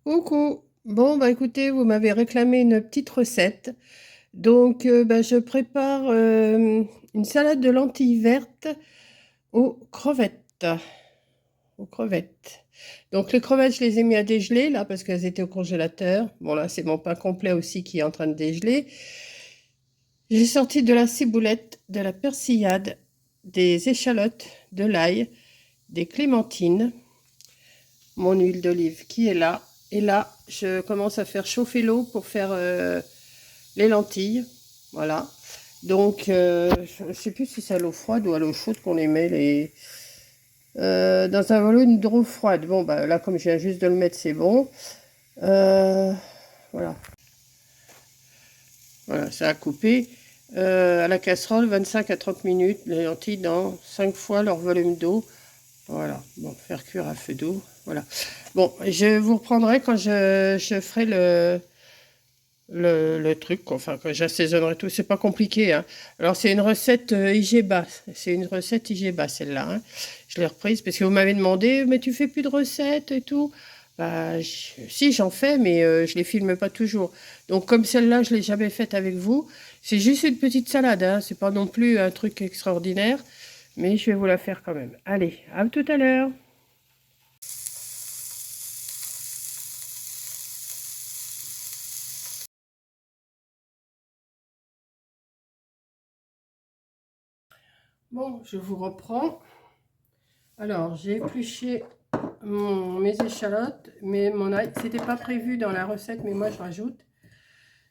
Coucou. Bon, bah écoutez, vous m'avez réclamé une petite recette. Donc, bah, je prépare une salade de lentilles vertes aux crevettes. Aux crevettes. Donc, les crevettes, je les ai mis à dégeler là parce qu'elles étaient au congélateur. Bon, là, c'est mon pain complet aussi qui est en train de dégeler. J'ai sorti de la ciboulette, de la persillade, des échalotes, de l'ail, des clémentines, mon huile d'olive qui est là. Et là, je commence à faire chauffer l'eau pour faire les lentilles. Voilà. Donc, je ne sais plus si c'est à l'eau froide ou à l'eau chaude qu'on les met dans un volume d'eau froide. Bon, bah, là, comme je viens juste de le mettre, c'est bon. Voilà. Voilà, ça a coupé. À la casserole, 25 à 30 minutes, les lentilles dans 5 fois leur volume d'eau. Voilà, bon, faire cuire à feu doux. Voilà. Bon, je vous reprendrai quand je ferai le truc, enfin, quand j'assaisonnerai tout. C'est pas compliqué, hein. Alors, c'est une recette IGBA. C'est une recette IGBA, celle-là, hein. Je l'ai reprise parce que vous m'avez demandé, mais tu fais plus de recettes et tout. Bah, si, j'en fais, mais je les filme pas toujours. Donc, comme celle-là, je l'ai jamais faite avec vous. C'est juste une petite salade, hein. C'est pas non plus un truc extraordinaire, mais je vais vous la faire quand même. Allez, à tout à l'heure. Bon, je vous reprends. Alors, j'ai épluché mes échalotes, mais mon ail, c'était pas prévu dans la recette, mais moi je rajoute.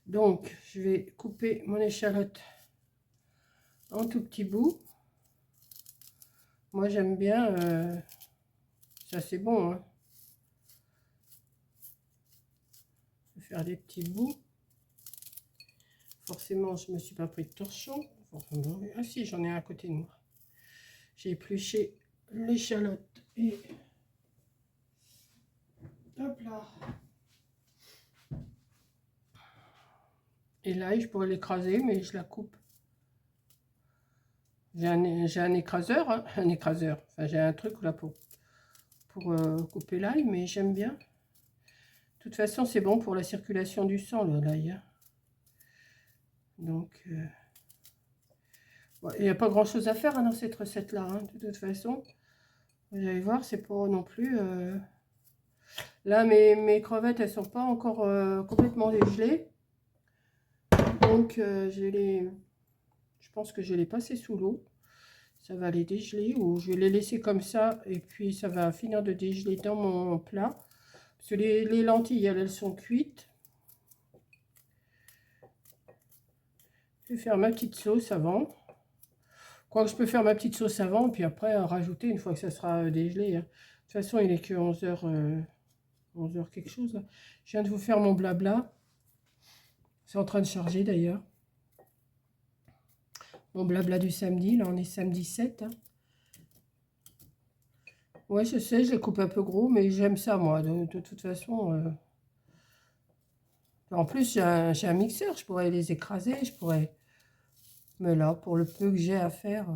Donc, je vais couper mon échalote en tout petits bouts. Moi, j'aime bien, ça c'est bon, hein. Je vais faire des petits bouts. Forcément, je me suis pas pris de torchon. Ah si, j'en ai un à côté de moi. J'ai épluché l'échalote et hop là. Et là, je pourrais l'écraser, mais je la coupe. J'ai un écraseur, hein, un écraseur. Enfin, j'ai un truc là pour couper l'ail, mais j'aime bien. De toute façon, c'est bon pour la circulation du sang, l'ail, hein. Donc, bon, il n'y a pas grand-chose à faire, hein, dans cette recette-là, hein, de toute façon. Vous allez voir, c'est pas non plus... Là, mes crevettes, elles sont pas encore complètement dégelées. Donc, je pense que je vais les passer sous l'eau. Ça va les dégeler, ou je vais les laisser comme ça, et puis ça va finir de dégeler dans mon plat. Parce que les lentilles, elles sont cuites. Je vais faire ma petite sauce avant. Quoique je peux faire ma petite sauce avant, et puis après rajouter une fois que ça sera dégelé, hein. De toute façon, il est que 11h, 11h quelque chose, là. Je viens de vous faire mon blabla. C'est en train de charger d'ailleurs. Mon blabla du samedi, là on est samedi 7, hein. Ouais, je sais, je les coupe un peu gros, mais j'aime ça moi. De toute façon, en plus j'ai un mixeur, je pourrais les écraser, je pourrais... Mais là, pour le peu que j'ai à faire,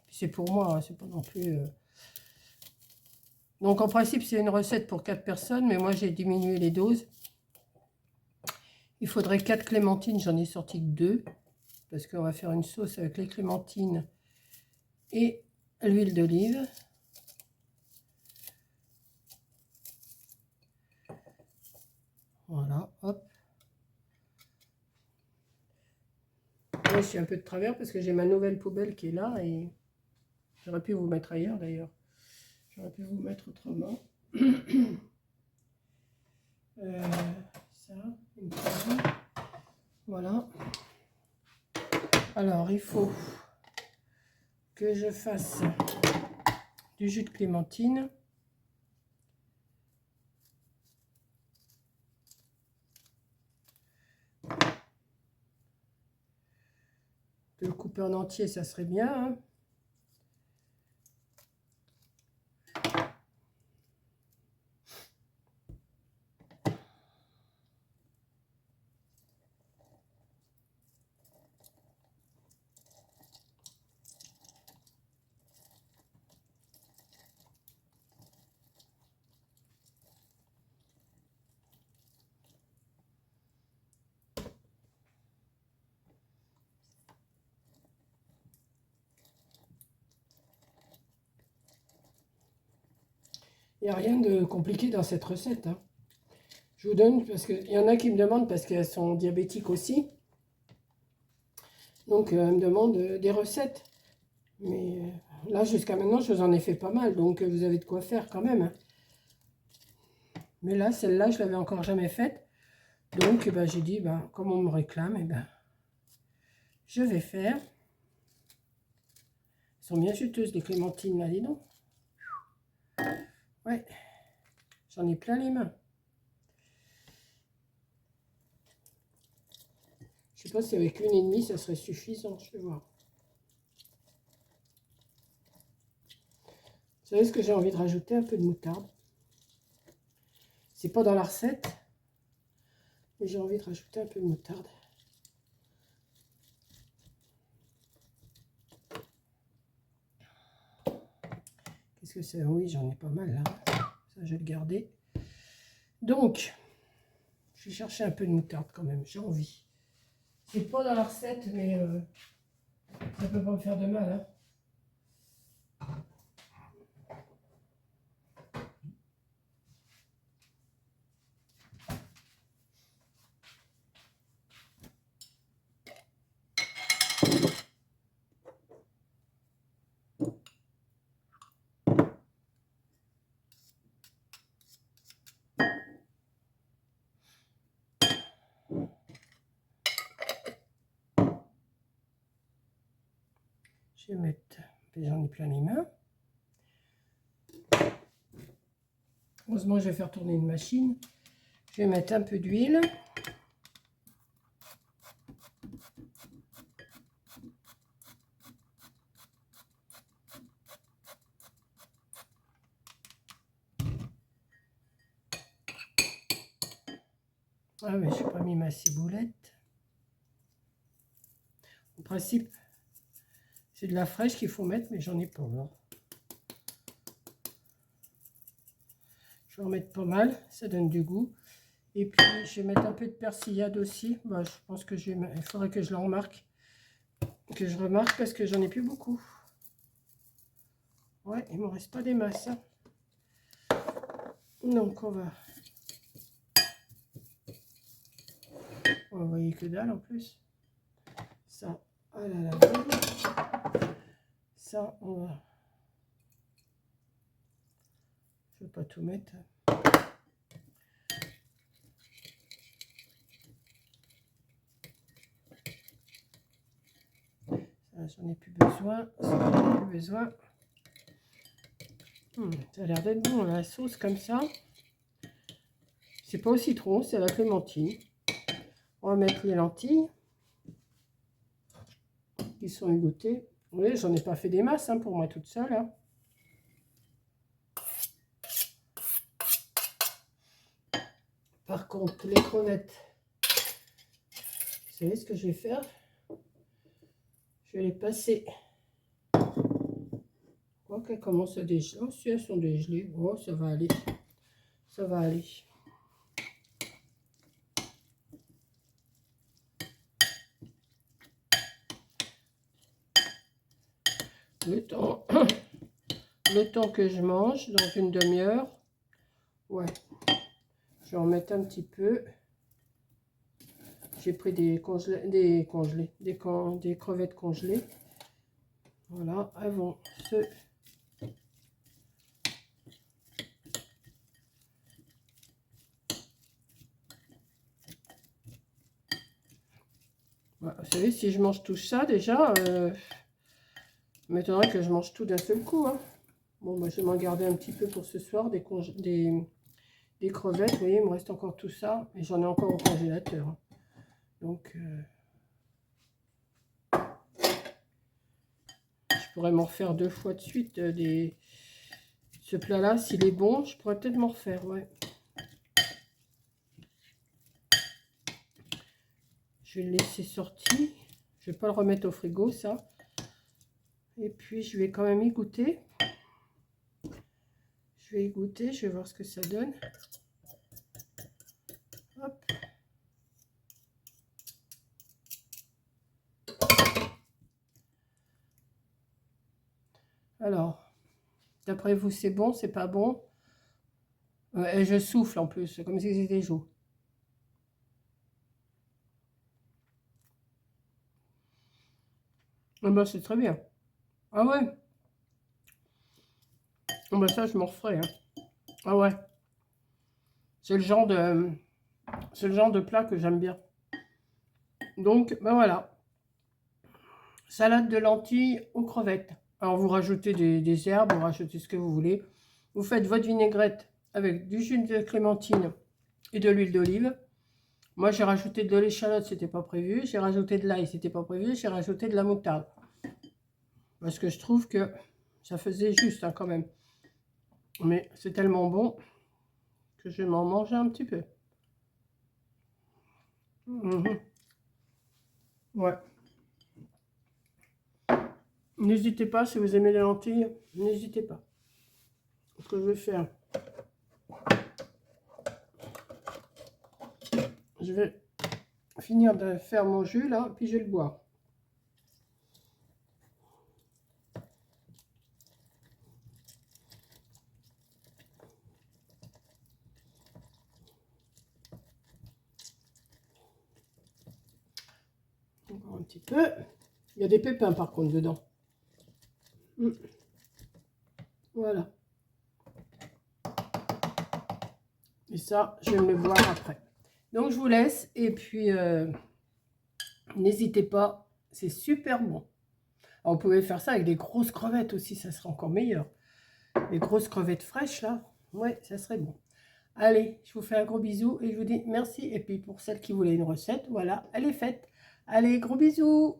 c'est pour moi, hein, c'est pas non plus... Donc en principe, c'est une recette pour 4 personnes, mais moi j'ai diminué les doses. Il faudrait 4 clémentines, j'en ai sorti que 2, parce qu'on va faire une sauce avec les clémentines et l'huile d'olive. Voilà, hop. Là, je suis un peu de travers parce que j'ai ma nouvelle poubelle qui est là et j'aurais pu vous mettre ailleurs d'ailleurs. J'aurais pu vous mettre autrement. Ça, une poêle. Voilà. Alors, il faut que je fasse du jus de clémentine. De le couper en entier, ça serait bien, hein. Il n'y a rien de compliqué dans cette recette, hein. Je vous donne, parce qu'il y en a qui me demandent, parce qu'elles sont diabétiques aussi. Donc, elles me demandent des recettes. Mais là, jusqu'à maintenant, je vous en ai fait pas mal. Donc, vous avez de quoi faire quand même, hein. Mais là, celle-là, je l'avais encore jamais faite. Donc, bah, j'ai dit, bah, comme on me réclame, eh ben, je vais faire. Elles sont bien juteuses, les clémentines, là, dis donc. Ouais, j'en ai plein les mains. Je sais pas si avec une et demie, ça serait suffisant, je vais voir. Vous savez ce que j'ai envie de rajouter? Un peu de moutarde. C'est pas dans la recette, mais j'ai envie de rajouter un peu de moutarde. Qu'est-ce que c'est? Oui, j'en ai pas mal là. Ça, je vais le garder. Donc, je vais chercher un peu de moutarde quand même, j'ai envie. C'est pas dans la recette, mais ça peut pas me faire de mal, hein. Je vais mettre, j'en ai plein les mains. Heureusement, je vais faire tourner une machine. Je vais mettre un peu d'huile. Ah, mais je n'ai pas mis ma ciboulette. En principe, c'est de la fraîche qu'il faut mettre, mais j'en ai pas, hein. Je vais en mettre pas mal, ça donne du goût. Et puis, je vais mettre un peu de persillade aussi. Bah, je pense que il faudrait que je la remarque. Que je remarque parce que j'en ai plus beaucoup. Ouais, il ne me reste pas des masses, hein. Donc, on va envoyer que dalle en plus. Ça, ah là là, ça, on va. Je ne vais pas tout mettre. J'en ai plus besoin. J'en ai plus besoin. Ça a l'air d'être bon, la sauce comme ça. C'est pas au citron, c'est à la clémentine. On va mettre les lentilles qui sont égouttées. Vous voyez, j'en ai pas fait des masses, hein, pour moi toute seule, hein. Par contre, les crevettes, vous savez ce que je vais faire? Je vais les passer. Quoi qu'elles commencent à dégeler. Oh, si elles sont dégelées, oh, ça va aller. Ça va aller. Le temps que je mange, dans une demi-heure. Ouais. Je vais en mettre un petit peu. J'ai pris des crevettes congelées. Voilà, elles vont se... Voilà, vous savez, si je mange tout ça, déjà, il m'étonnerait que je mange tout d'un seul coup, hein. Bon, bah, je vais m'en garder un petit peu pour ce soir, des crevettes. Vous voyez, il me reste encore tout ça. Et j'en ai encore au congélateur, hein. Donc, je pourrais m'en refaire 2 fois de suite. Ce plat-là, s'il est bon, je pourrais peut-être m'en refaire, ouais. Je vais le laisser sortir. Je ne vais pas le remettre au frigo, ça. Et puis, je vais quand même y goûter. Je vais y goûter, je vais voir ce que ça donne. Hop. Alors, d'après vous, c'est bon, c'est pas bon? Et je souffle en plus, comme si c'était chaud. Ah bah c'est très bien. Ah ouais. Ah bah ça je m'en referai. Hein. Ah ouais. C'est le genre de plat que j'aime bien. Donc ben voilà. Salade de lentilles aux crevettes. Alors vous rajoutez des herbes, vous rajoutez ce que vous voulez. Vous faites votre vinaigrette avec du jus de clémentine et de l'huile d'olive. Moi j'ai rajouté de l'échalote, c'était pas prévu. J'ai rajouté de l'ail, c'était pas prévu. J'ai rajouté de la moutarde. Parce que je trouve que ça faisait juste hein, quand même. Mais c'est tellement bon que je vais m'en manger un petit peu. Mmh. Ouais. N'hésitez pas, si vous aimez les lentilles, n'hésitez pas. Ce que je vais faire, je vais finir de faire mon jus là, puis je vais le boire. Encore un petit peu. Il y a des pépins par contre dedans. Voilà. Et ça, je vais me le boire après. Donc je vous laisse et puis n'hésitez pas, c'est super bon. Alors, vous pouvez faire ça avec des grosses crevettes aussi, ça sera encore meilleur. Les grosses crevettes fraîches là, ouais, ça serait bon. Allez, je vous fais un gros bisou et je vous dis merci. Et puis pour celles qui voulaient une recette, voilà, elle est faite. Allez, gros bisous!